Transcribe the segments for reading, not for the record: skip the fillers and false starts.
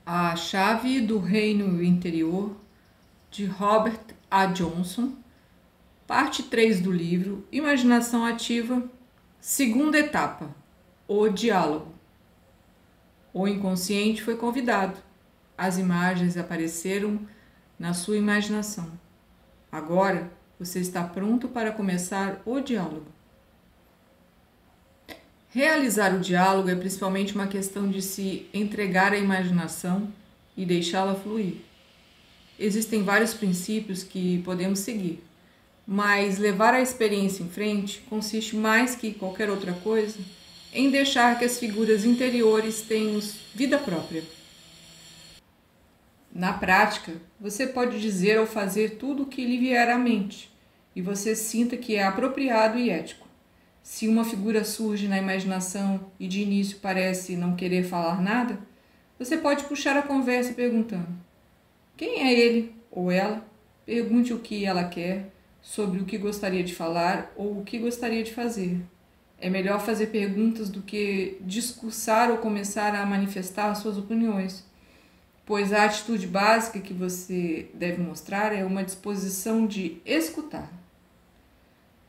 A Chave do Reino Interior, de Robert A. Johnson, parte 3 do livro Imaginação Ativa, segunda etapa, o diálogo. O inconsciente foi convidado. As imagens apareceram na sua imaginação. Agora você está pronto para começar o diálogo. Realizar o diálogo é principalmente uma questão de se entregar à imaginação e deixá-la fluir. Existem vários princípios que podemos seguir, mas levar a experiência em frente consiste mais que qualquer outra coisa em deixar que as figuras interiores tenham vida própria. Na prática, você pode dizer ou fazer tudo o que lhe vier à mente e você sinta que é apropriado e ético. Se uma figura surge na imaginação e de início parece não querer falar nada, você pode puxar a conversa perguntando: quem é ele ou ela? Pergunte o que ela quer, sobre o que gostaria de falar ou o que gostaria de fazer. É melhor fazer perguntas do que discursar ou começar a manifestar suas opiniões, pois a atitude básica que você deve mostrar é uma disposição de escutar.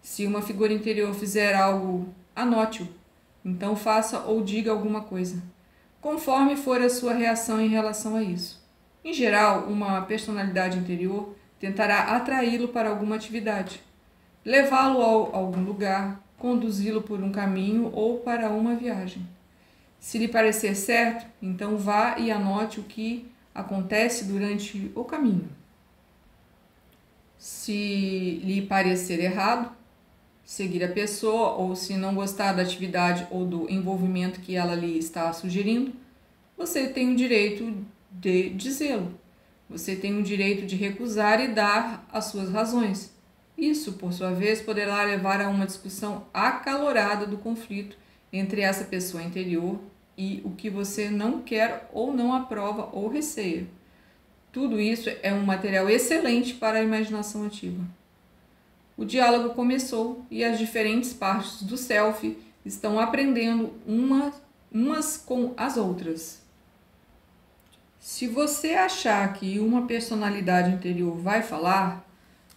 Se uma figura interior fizer algo, anote-o. Então faça ou diga alguma coisa, conforme for a sua reação em relação a isso. Em geral, uma personalidade interior tentará atraí-lo para alguma atividade, levá-lo a algum lugar, conduzi-lo por um caminho ou para uma viagem. Se lhe parecer certo, então vá e anote o que acontece durante o caminho. Se lhe parecer errado, seguir a pessoa, ou se não gostar da atividade ou do envolvimento que ela lhe está sugerindo, você tem o direito de dizê-lo. Você tem o direito de recusar e dar as suas razões. Isso, por sua vez, poderá levar a uma discussão acalorada do conflito entre essa pessoa interior e o que você não quer ou não aprova ou receia. Tudo isso é um material excelente para a imaginação ativa. O diálogo começou e as diferentes partes do self estão aprendendo umas com as outras. Se você achar que uma personalidade interior vai falar,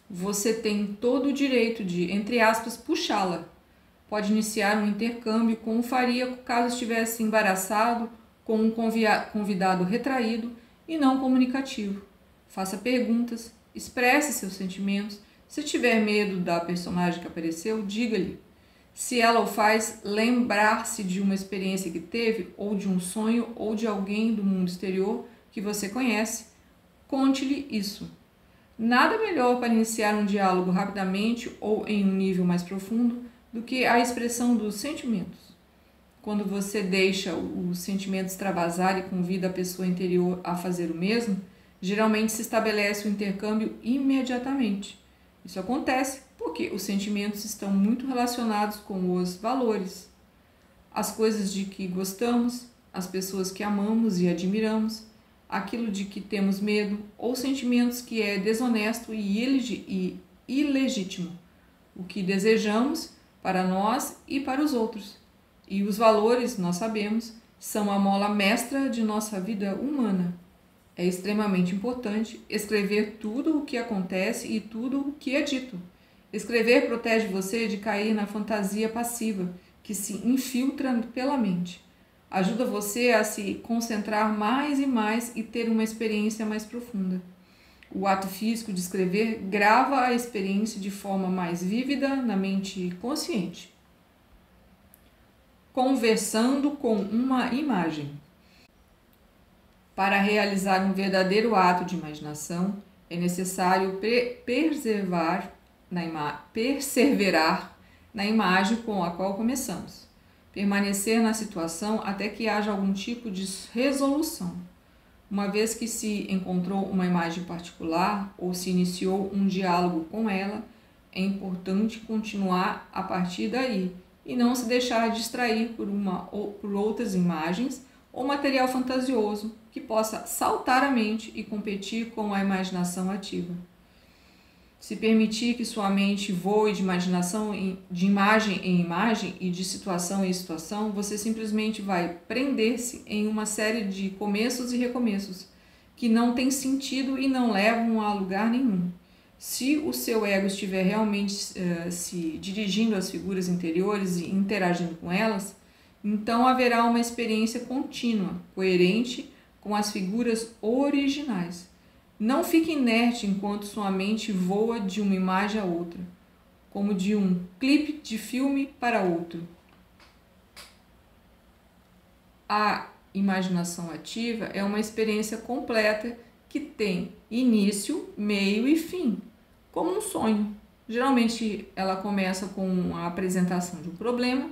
você tem todo o direito de, entre aspas, puxá-la. Pode iniciar um intercâmbio como faria caso estivesse embaraçado com um convidado retraído e não comunicativo. Faça perguntas, expresse seus sentimentos. Se tiver medo da personagem que apareceu, diga-lhe. Se ela o faz lembrar-se de uma experiência que teve, ou de um sonho, ou de alguém do mundo exterior que você conhece, conte-lhe isso. Nada melhor para iniciar um diálogo rapidamente ou em um nível mais profundo do que a expressão dos sentimentos. Quando você deixa os sentimentos extravasar e convida a pessoa interior a fazer o mesmo, geralmente se estabelece o intercâmbio imediatamente. Isso acontece porque os sentimentos estão muito relacionados com os valores, as coisas de que gostamos, as pessoas que amamos e admiramos, aquilo de que temos medo ou sentimentos que é desonesto e ilegítimo, o que desejamos para nós e para os outros. E os valores, nós sabemos, são a mola mestra de nossa vida humana. É extremamente importante escrever tudo o que acontece e tudo o que é dito. Escrever protege você de cair na fantasia passiva que se infiltra pela mente. Ajuda você a se concentrar mais e mais e ter uma experiência mais profunda. O ato físico de escrever grava a experiência de forma mais vívida na mente consciente. Conversando com uma imagem. Para realizar um verdadeiro ato de imaginação, é necessário perseverar na imagem com a qual começamos. Permanecer na situação até que haja algum tipo de resolução. Uma vez que se encontrou uma imagem particular ou se iniciou um diálogo com ela, é importante continuar a partir daí e não se deixar distrair por outras imagens ou material fantasioso que possa saltar a mente e competir com a imaginação ativa. Se permitir que sua mente voe de imagem em imagem e de situação em situação, você simplesmente vai prender-se em uma série de começos e recomeços que não tem sentido e não levam a lugar nenhum. Se o seu ego estiver realmente se dirigindo às figuras interiores e interagindo com elas, então haverá uma experiência contínua, coerente com as figuras originais. Não fique inerte enquanto sua mente voa de uma imagem a outra, como de um clipe de filme para outro. A imaginação ativa é uma experiência completa que tem início, meio e fim, como um sonho. Geralmente ela começa com a apresentação de um problema,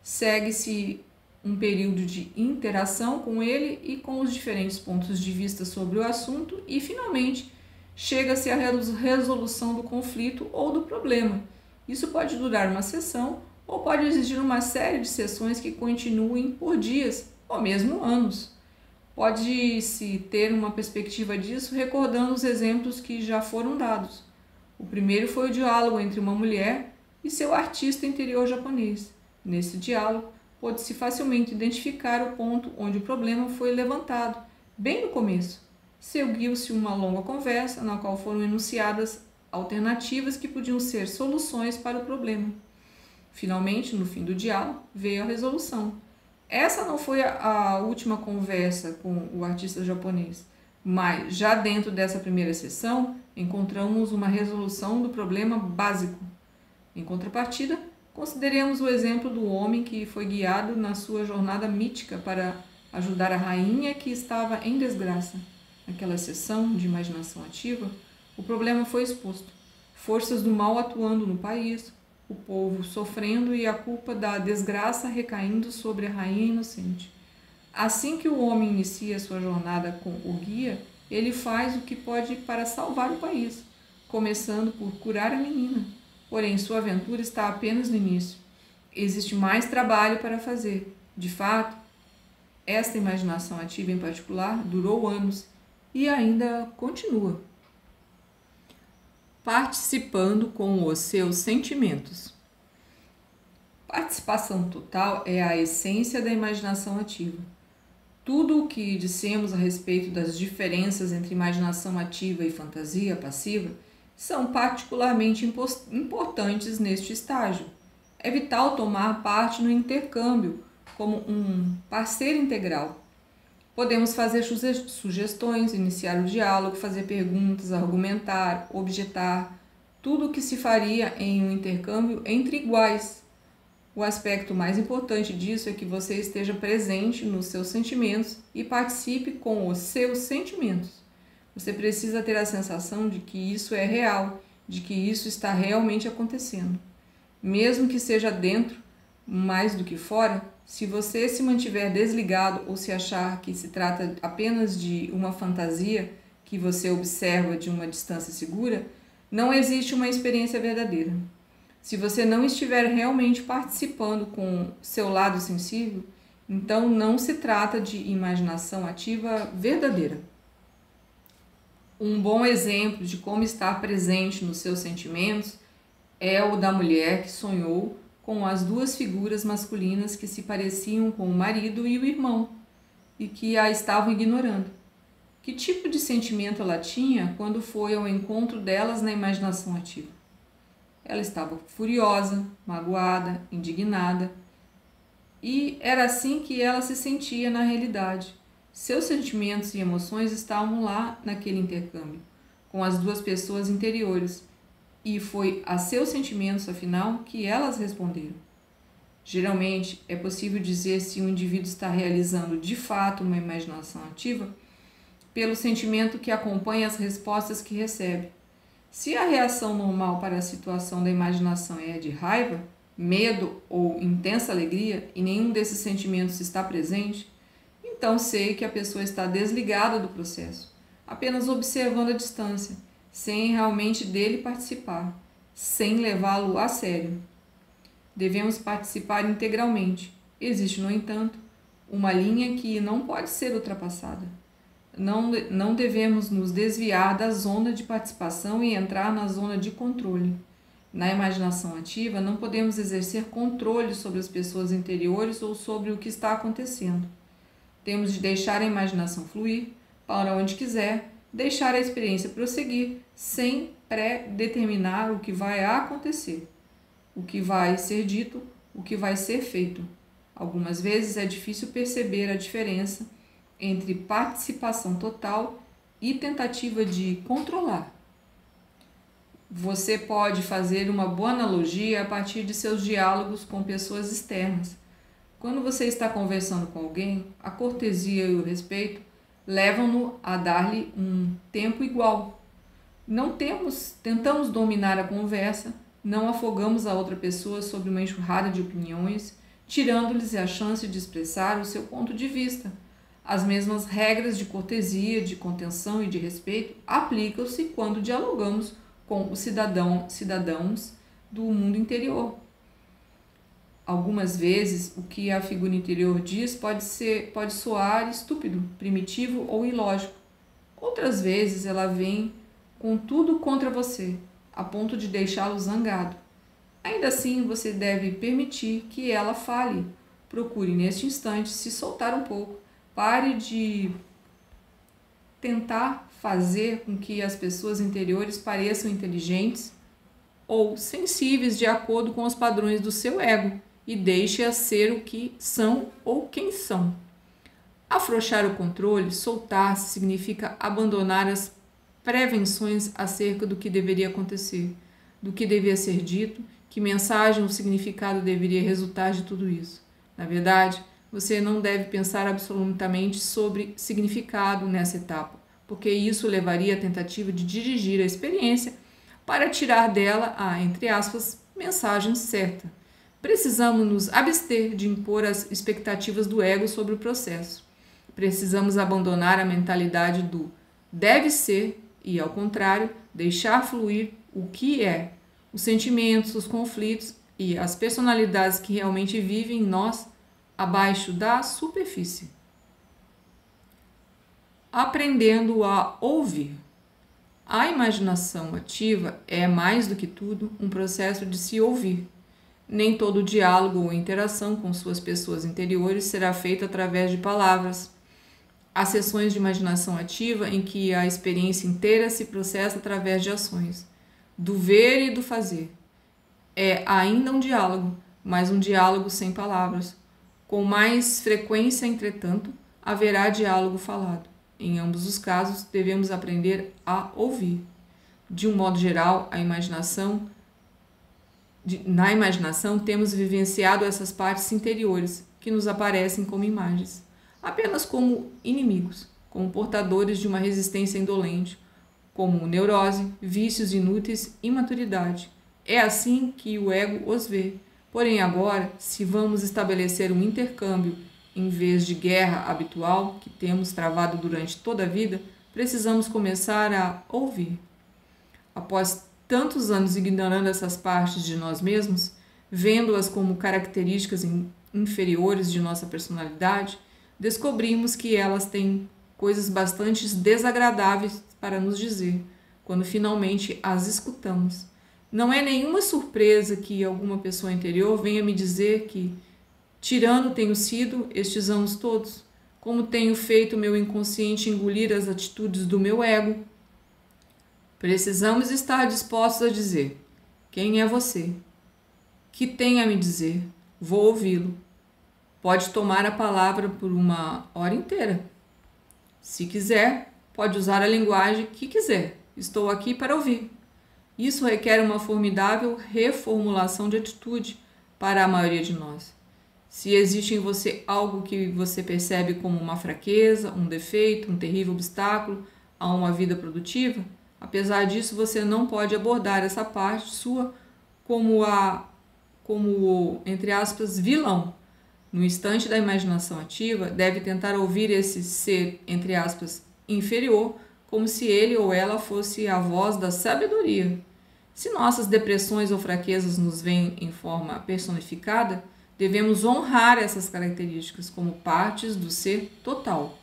segue-se um período de interação com ele e com os diferentes pontos de vista sobre o assunto e, finalmente, chega-se à resolução do conflito ou do problema. Isso pode durar uma sessão ou pode exigir uma série de sessões que continuem por dias ou mesmo anos. Pode-se ter uma perspectiva disso recordando os exemplos que já foram dados. O primeiro foi o diálogo entre uma mulher e seu artista interior japonês. Nesse diálogo, pôde-se facilmente identificar o ponto onde o problema foi levantado, bem no começo. Seguiu-se uma longa conversa, na qual foram enunciadas alternativas que podiam ser soluções para o problema. Finalmente, no fim do diálogo, veio a resolução. Essa não foi a última conversa com o artista japonês, mas já dentro dessa primeira sessão, encontramos uma resolução do problema básico. Em contrapartida, consideremos o exemplo do homem que foi guiado na sua jornada mítica para ajudar a rainha que estava em desgraça. Naquela sessão de imaginação ativa, o problema foi exposto. Forças do mal atuando no país, o povo sofrendo e a culpa da desgraça recaindo sobre a rainha inocente. Assim que o homem inicia sua jornada com o guia, ele faz o que pode para salvar o país, começando por curar a menina. Porém, sua aventura está apenas no início. Existe mais trabalho para fazer. De fato, esta imaginação ativa em particular durou anos e ainda continua. Participando com os seus sentimentos. Participação total é a essência da imaginação ativa. Tudo o que dissemos a respeito das diferenças entre imaginação ativa e fantasia passiva são particularmente importantes neste estágio. É vital tomar parte no intercâmbio como um parceiro integral. Podemos fazer sugestões, iniciar o diálogo, fazer perguntas, argumentar, objetar, tudo o que se faria em um intercâmbio entre iguais. O aspecto mais importante disso é que você esteja presente nos seus sentimentos e participe com os seus sentimentos. Você precisa ter a sensação de que isso é real, de que isso está realmente acontecendo. Mesmo que seja dentro, mais do que fora, se você se mantiver desligado ou se achar que se trata apenas de uma fantasia que você observa de uma distância segura, não existe uma experiência verdadeira. Se você não estiver realmente participando com seu lado sensível, então não se trata de imaginação ativa verdadeira. Um bom exemplo de como estar presente nos seus sentimentos é o da mulher que sonhou com as duas figuras masculinas que se pareciam com o marido e o irmão e que a estavam ignorando. Que tipo de sentimento ela tinha quando foi ao encontro delas na imaginação ativa? Ela estava furiosa, magoada, indignada, e era assim que ela se sentia na realidade. Seus sentimentos e emoções estavam lá naquele intercâmbio, com as duas pessoas interiores, e foi a seus sentimentos, afinal, que elas responderam. Geralmente, é possível dizer se um indivíduo está realizando de fato uma imaginação ativa pelo sentimento que acompanha as respostas que recebe. Se a reação normal para a situação da imaginação é de raiva, medo ou intensa alegria e nenhum desses sentimentos está presente, então sei que a pessoa está desligada do processo, apenas observando a distância, sem realmente dele participar, sem levá-lo a sério. Devemos participar integralmente. Existe, no entanto, uma linha que não pode ser ultrapassada. não devemos nos desviar da zona de participação e entrar na zona de controle. Na imaginação ativa, não podemos exercer controle sobre as pessoas interiores ou sobre o que está acontecendo. Temos de deixar a imaginação fluir para onde quiser, deixar a experiência prosseguir sem pré-determinar o que vai acontecer, o que vai ser dito, o que vai ser feito. Algumas vezes é difícil perceber a diferença entre participação total e tentativa de controlar. Você pode fazer uma boa analogia a partir de seus diálogos com pessoas externas. Quando você está conversando com alguém, a cortesia e o respeito levam-no a dar-lhe um tempo igual. Não tentamos dominar a conversa, não afogamos a outra pessoa sob uma enxurrada de opiniões, tirando-lhes a chance de expressar o seu ponto de vista. As mesmas regras de cortesia, de contenção e de respeito aplicam-se quando dialogamos com os cidadãos do mundo interior. Algumas vezes, o que a figura interior diz pode soar estúpido, primitivo ou ilógico. Outras vezes, ela vem com tudo contra você, a ponto de deixá-lo zangado. Ainda assim, você deve permitir que ela fale. Procure, neste instante, se soltar um pouco. Pare de tentar fazer com que as pessoas interiores pareçam inteligentes ou sensíveis de acordo com os padrões do seu ego e deixe-as ser o que são ou quem são. Afrouxar o controle, soltar-se, significa abandonar as prevenções acerca do que deveria acontecer, do que devia ser dito, que mensagem ou significado deveria resultar de tudo isso. Na verdade, você não deve pensar absolutamente sobre significado nessa etapa, porque isso levaria à tentativa de dirigir a experiência para tirar dela a, entre aspas, mensagem certa. Precisamos nos abster de impor as expectativas do ego sobre o processo. Precisamos abandonar a mentalidade do deve ser e, ao contrário, deixar fluir o que é, os sentimentos, os conflitos e as personalidades que realmente vivem em nós abaixo da superfície. Aprendendo a ouvir. A imaginação ativa é, mais do que tudo, um processo de se ouvir. Nem todo diálogo ou interação com suas pessoas interiores será feita através de palavras. Há sessões de imaginação ativa em que a experiência inteira se processa através de ações, do ver e do fazer. É ainda um diálogo, mas um diálogo sem palavras. Com mais frequência, entretanto, haverá diálogo falado. Em ambos os casos, devemos aprender a ouvir. De um modo geral, na imaginação, temos vivenciado essas partes interiores, que nos aparecem como imagens, apenas como inimigos, como portadores de uma resistência indolente, como neurose, vícios inúteis, imaturidade. É assim que o ego os vê. Porém, agora, se vamos estabelecer um intercâmbio em vez de guerra habitual que temos travado durante toda a vida, precisamos começar a ouvir. Após tantos anos ignorando essas partes de nós mesmos, vendo-as como características inferiores de nossa personalidade, descobrimos que elas têm coisas bastante desagradáveis para nos dizer, quando finalmente as escutamos. Não é nenhuma surpresa que alguma pessoa interior venha me dizer que tirano tenho sido estes anos todos, como tenho feito meu inconsciente engolir as atitudes do meu ego. Precisamos estar dispostos a dizer: quem é você? Que tem a me dizer? Vou ouvi-lo. Pode tomar a palavra por uma hora inteira. Se quiser, pode usar a linguagem que quiser. Estou aqui para ouvir. Isso requer uma formidável reformulação de atitude para a maioria de nós. Se existe em você algo que você percebe como uma fraqueza, um defeito, um terrível obstáculo a uma vida produtiva, apesar disso você não pode abordar essa parte sua como o, entre aspas, vilão. No instante da imaginação ativa, deve tentar ouvir esse ser, entre aspas, inferior, como se ele ou ela fosse a voz da sabedoria. Se nossas depressões ou fraquezas nos vêm em forma personificada, devemos honrar essas características como partes do ser total.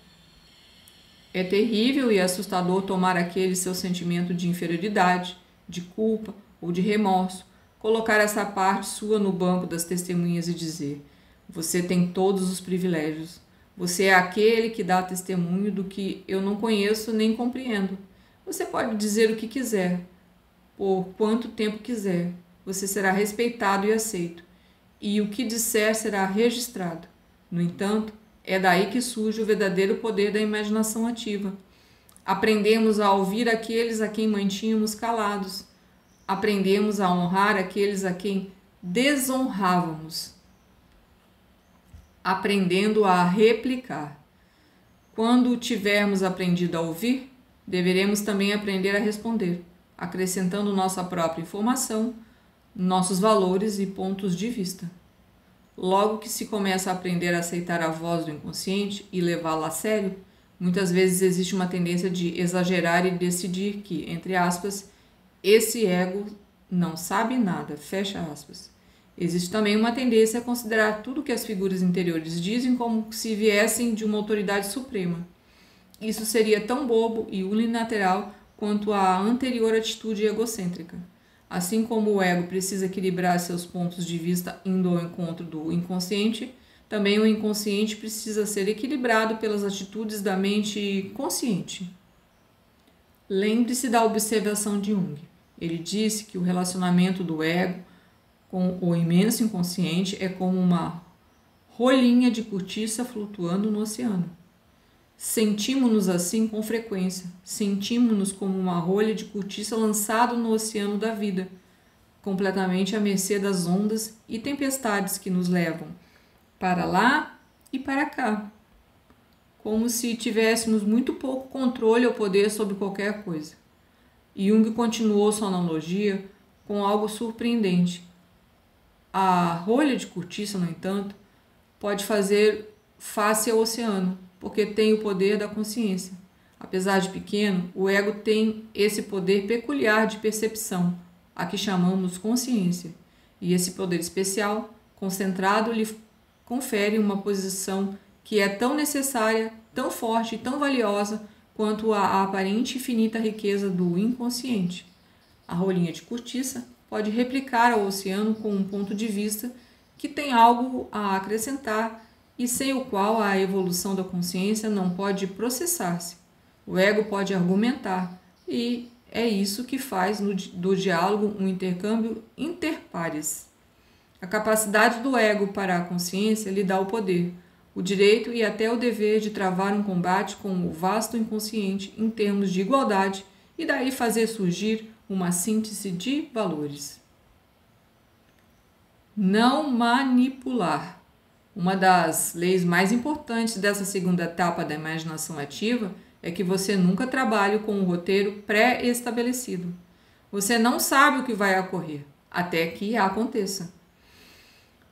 É terrível e assustador tomar aquele seu sentimento de inferioridade, de culpa ou de remorso, colocar essa parte sua no banco das testemunhas e dizer: você tem todos os privilégios. Você é aquele que dá testemunho do que eu não conheço nem compreendo. Você pode dizer o que quiser, por quanto tempo quiser. Você será respeitado e aceito, e o que disser será registrado. No entanto, é daí que surge o verdadeiro poder da imaginação ativa. Aprendemos a ouvir aqueles a quem mantínhamos calados. Aprendemos a honrar aqueles a quem desonrávamos, aprendendo a replicar. Quando tivermos aprendido a ouvir, deveremos também aprender a responder, acrescentando nossa própria informação, nossos valores e pontos de vista. Logo que se começa a aprender a aceitar a voz do inconsciente e levá-la a sério, muitas vezes existe uma tendência de exagerar e decidir que, entre aspas, esse ego não sabe nada, fecha aspas. Existe também uma tendência a considerar tudo que as figuras interiores dizem como se viessem de uma autoridade suprema. Isso seria tão bobo e unilateral quanto a anterior atitude egocêntrica. Assim como o ego precisa equilibrar seus pontos de vista indo ao encontro do inconsciente, também o inconsciente precisa ser equilibrado pelas atitudes da mente consciente. Lembre-se da observação de Jung. Ele disse que o relacionamento do ego com o imenso inconsciente é como uma rolinha de cortiça flutuando no oceano. Sentimos-nos assim com frequência, sentimos-nos como uma rolha de cortiça lançada no oceano da vida, completamente à mercê das ondas e tempestades que nos levam para lá e para cá, como se tivéssemos muito pouco controle ou poder sobre qualquer coisa. Jung continuou sua analogia com algo surpreendente. A rolha de cortiça, no entanto, pode fazer face ao oceano, porque tem o poder da consciência. Apesar de pequeno, o ego tem esse poder peculiar de percepção, a que chamamos consciência, e esse poder especial, concentrado, lhe confere uma posição que é tão necessária, tão forte e tão valiosa quanto a aparente infinita riqueza do inconsciente. A rolinha de cortiça pode replicar ao oceano com um ponto de vista que tem algo a acrescentar e sem o qual a evolução da consciência não pode processar-se. O ego pode argumentar, e é isso que faz do diálogo um intercâmbio interpares. A capacidade do ego para a consciência lhe dá o poder, o direito e até o dever de travar um combate com o vasto inconsciente em termos de igualdade e daí fazer surgir uma síntese de valores. Não manipular. Uma das leis mais importantes dessa segunda etapa da imaginação ativa é que você nunca trabalhe com um roteiro pré-estabelecido. Você não sabe o que vai ocorrer, até que aconteça.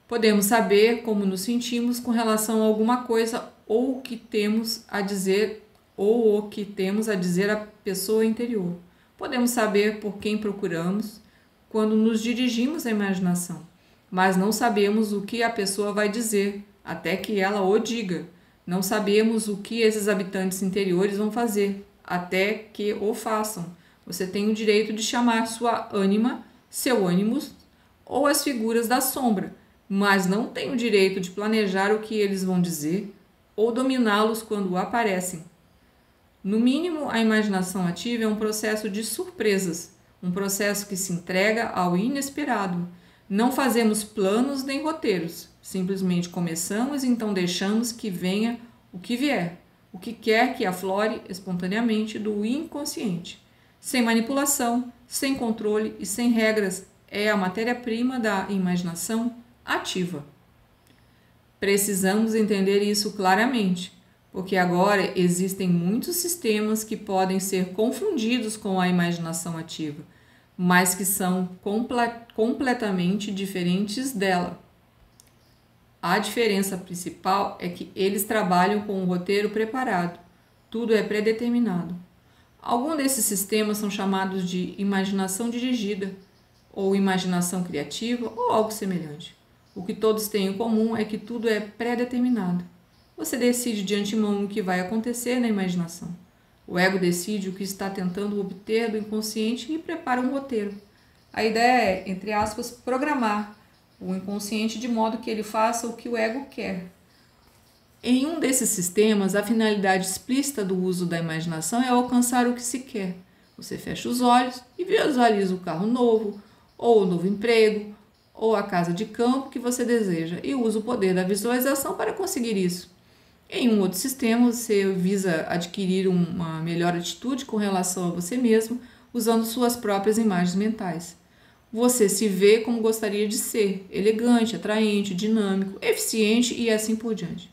Podemos saber como nos sentimos com relação a alguma coisa ou o que temos a dizer à pessoa interior. Podemos saber por quem procuramos quando nos dirigimos à imaginação, mas não sabemos o que a pessoa vai dizer, até que ela o diga. Não sabemos o que esses habitantes interiores vão fazer, até que o façam. Você tem o direito de chamar sua ânima, seu ânimos ou as figuras da sombra, mas não tem o direito de planejar o que eles vão dizer ou dominá-los quando aparecem. No mínimo, a imaginação ativa é um processo de surpresas, um processo que se entrega ao inesperado. Não fazemos planos nem roteiros, simplesmente começamos e então deixamos que venha o que vier, o que quer que aflore espontaneamente do inconsciente. Sem manipulação, sem controle e sem regras, é a matéria-prima da imaginação ativa. Precisamos entender isso claramente, porque agora existem muitos sistemas que podem ser confundidos com a imaginação ativa, mas que são completamente diferentes dela. A diferença principal é que eles trabalham com um roteiro preparado, tudo é predeterminado. Alguns desses sistemas são chamados de imaginação dirigida, ou imaginação criativa, ou algo semelhante. O que todos têm em comum é que tudo é pré-determinado. Você decide de antemão o que vai acontecer na imaginação. O ego decide o que está tentando obter do inconsciente e prepara um roteiro. A ideia é, entre aspas, programar o inconsciente de modo que ele faça o que o ego quer. Em um desses sistemas, a finalidade explícita do uso da imaginação é alcançar o que se quer. Você fecha os olhos e visualiza o carro novo, ou o novo emprego, ou a casa de campo que você deseja e usa o poder da visualização para conseguir isso. Em um outro sistema, você visa adquirir uma melhor atitude com relação a você mesmo, usando suas próprias imagens mentais. Você se vê como gostaria de ser, elegante, atraente, dinâmico, eficiente e assim por diante.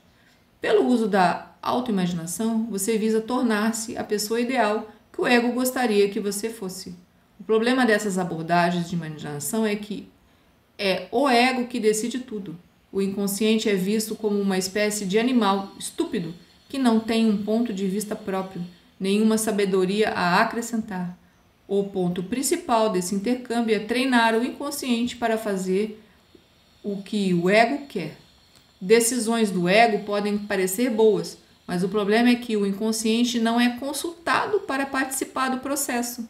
Pelo uso da autoimaginação, você visa tornar-se a pessoa ideal que o ego gostaria que você fosse. O problema dessas abordagens de imaginação é que é o ego que decide tudo. O inconsciente é visto como uma espécie de animal estúpido que não tem um ponto de vista próprio, nenhuma sabedoria a acrescentar. O ponto principal desse intercâmbio é treinar o inconsciente para fazer o que o ego quer. Decisões do ego podem parecer boas, mas o problema é que o inconsciente não é consultado para participar do processo.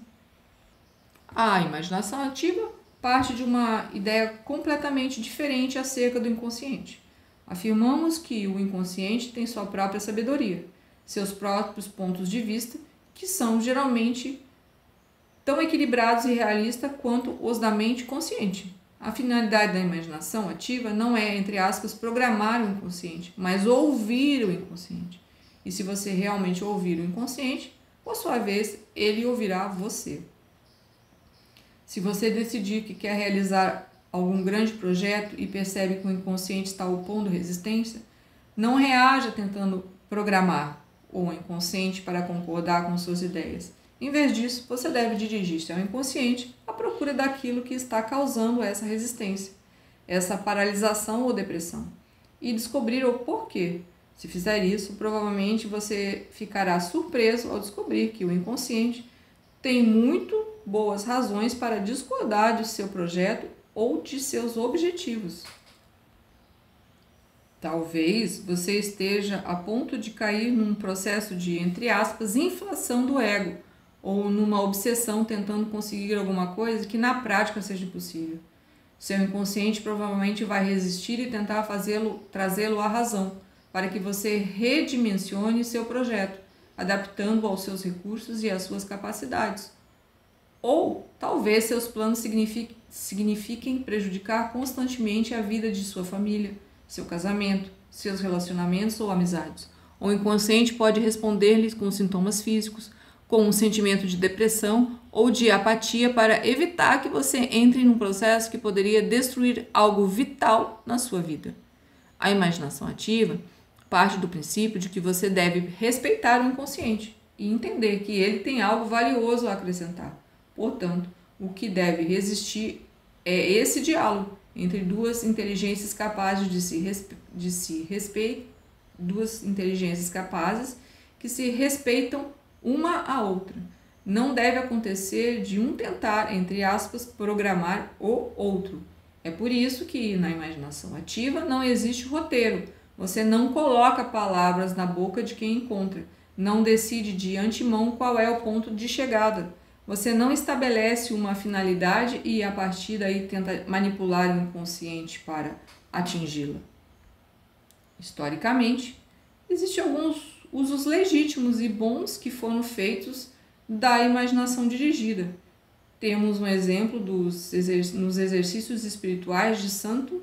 A imaginação ativa parte de uma ideia completamente diferente acerca do inconsciente. Afirmamos que o inconsciente tem sua própria sabedoria, seus próprios pontos de vista, que são geralmente tão equilibrados e realistas quanto os da mente consciente. A finalidade da imaginação ativa não é, entre aspas, programar o inconsciente, mas ouvir o inconsciente. E se você realmente ouvir o inconsciente, por sua vez, ele ouvirá você. Se você decidir que quer realizar algum grande projeto e percebe que o inconsciente está opondo resistência, não reaja tentando programar o inconsciente para concordar com suas ideias. Em vez disso, você deve dirigir-se ao inconsciente à procura daquilo que está causando essa resistência, essa paralisação ou depressão, e descobrir o porquê. Se fizer isso, provavelmente você ficará surpreso ao descobrir que o inconsciente tem muito boas razões para discordar de seu projeto ou de seus objetivos. Talvez você esteja a ponto de cair num processo de, entre aspas, inflação do ego, ou numa obsessão tentando conseguir alguma coisa que na prática seja impossível. Seu inconsciente provavelmente vai resistir e tentar trazê-lo à razão, para que você redimensione seu projeto, adaptando-o aos seus recursos e às suas capacidades. Ou talvez seus planos signifiquem prejudicar constantemente a vida de sua família, seu casamento, seus relacionamentos ou amizades. O inconsciente pode responder-lhes com sintomas físicos, com um sentimento de depressão ou de apatia para evitar que você entre num processo que poderia destruir algo vital na sua vida. A imaginação ativa parte do princípio de que você deve respeitar o inconsciente e entender que ele tem algo valioso a acrescentar. Portanto, o que deve resistir é esse diálogo entre duas inteligências capazes duas inteligências capazes que se respeitam uma a outra. Não deve acontecer de um tentar, entre aspas, programar o outro. É por isso que na imaginação ativa não existe roteiro. Você não coloca palavras na boca de quem encontra. Não decide de antemão qual é o ponto de chegada. Você não estabelece uma finalidade e a partir daí tenta manipular o inconsciente para atingi-la. Historicamente, existem alguns usos legítimos e bons que foram feitos da imaginação dirigida. Temos um exemplo nos exercícios espirituais de Santo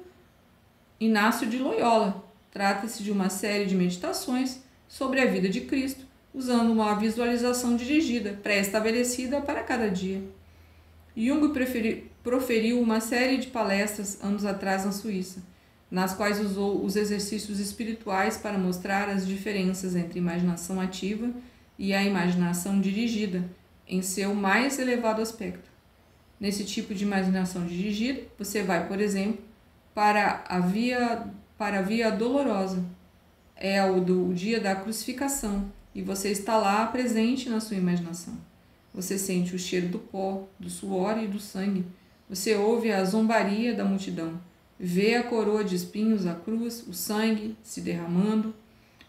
Inácio de Loyola. Trata-se de uma série de meditações sobre a vida de Cristo, usando uma visualização dirigida, pré-estabelecida para cada dia. Jung proferiu uma série de palestras anos atrás na Suíça, nas quais usou os exercícios espirituais para mostrar as diferenças entre imaginação ativa e a imaginação dirigida, em seu mais elevado aspecto. Nesse tipo de imaginação dirigida, você vai, por exemplo, para a via dolorosa, é o do dia da crucificação, e você está lá presente na sua imaginação. Você sente o cheiro do pó, do suor e do sangue. Você ouve a zombaria da multidão. Vê a coroa de espinhos, a cruz, o sangue se derramando.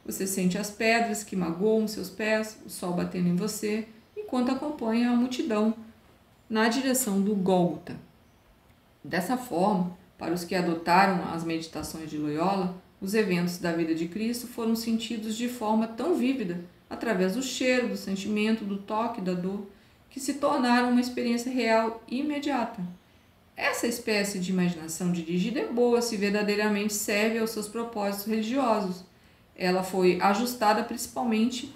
Você sente as pedras que magoam seus pés, o sol batendo em você, enquanto acompanha a multidão na direção do Gólgota. Dessa forma, para os que adotaram as meditações de Loyola, os eventos da vida de Cristo foram sentidos de forma tão vívida, através do cheiro, do sentimento, do toque, da dor, que se tornaram uma experiência real e imediata. Essa espécie de imaginação dirigida é boa se verdadeiramente serve aos seus propósitos religiosos. Ela foi ajustada principalmente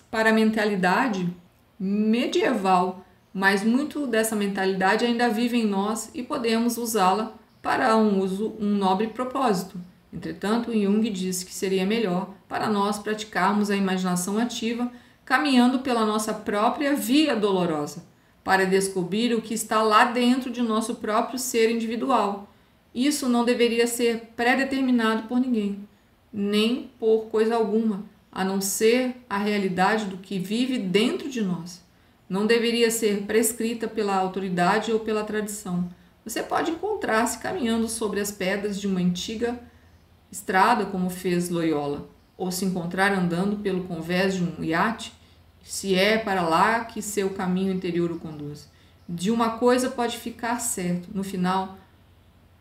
para a mentalidade medieval, mas muito dessa mentalidade ainda vive em nós e podemos usá-la para um nobre propósito. Entretanto, Jung diz que seria melhor para nós praticarmos a imaginação ativa, caminhando pela nossa própria via dolorosa, para descobrir o que está lá dentro de nosso próprio ser individual. Isso não deveria ser pré-determinado por ninguém, nem por coisa alguma, a não ser a realidade do que vive dentro de nós. Não deveria ser prescrita pela autoridade ou pela tradição. Você pode encontrar-se caminhando sobre as pedras de uma antiga estrada, como fez Loyola, ou se encontrar andando pelo convés de um iate, se é para lá que seu caminho interior o conduz. De uma coisa pode ficar certo: no final,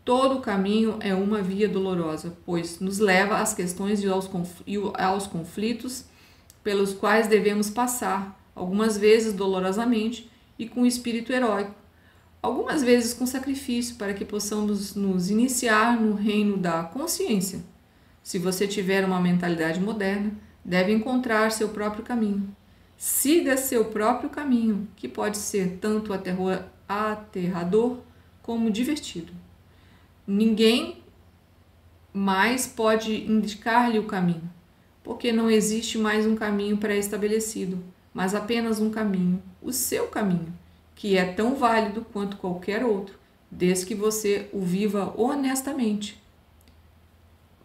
todo o caminho é uma via dolorosa, pois nos leva às questões e aos conflitos pelos quais devemos passar, algumas vezes dolorosamente e com espírito heróico, algumas vezes com sacrifício, para que possamos nos iniciar no reino da consciência. Se você tiver uma mentalidade moderna, deve encontrar seu próprio caminho. Siga seu próprio caminho, que pode ser tanto aterrador como divertido. Ninguém mais pode indicar-lhe o caminho, porque não existe mais um caminho pré-estabelecido, mas apenas um caminho, o seu caminho, que é tão válido quanto qualquer outro, desde que você o viva honestamente.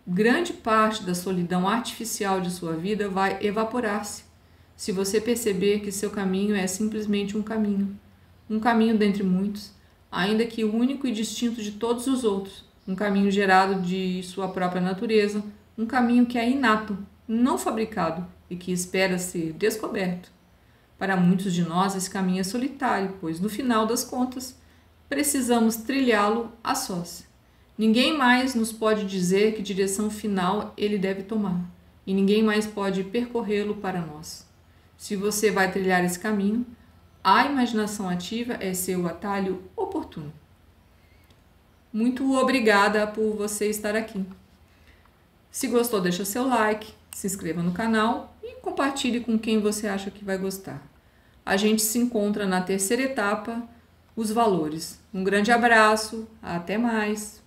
Grande parte da solidão artificial de sua vida vai evaporar-se, se você perceber que seu caminho é simplesmente um caminho dentre muitos, ainda que único e distinto de todos os outros, um caminho gerado de sua própria natureza, um caminho que é inato, não fabricado e que espera ser descoberto. Para muitos de nós, esse caminho é solitário, pois, no final das contas, precisamos trilhá-lo a sós. Ninguém mais nos pode dizer que direção final ele deve tomar, e ninguém mais pode percorrê-lo para nós. Se você vai trilhar esse caminho, a imaginação ativa é seu atalho oportuno. Muito obrigada por você estar aqui. Se gostou, deixa seu like, se inscreva no canal e compartilhe com quem você acha que vai gostar. A gente se encontra na terceira etapa, os valores. Um grande abraço, até mais!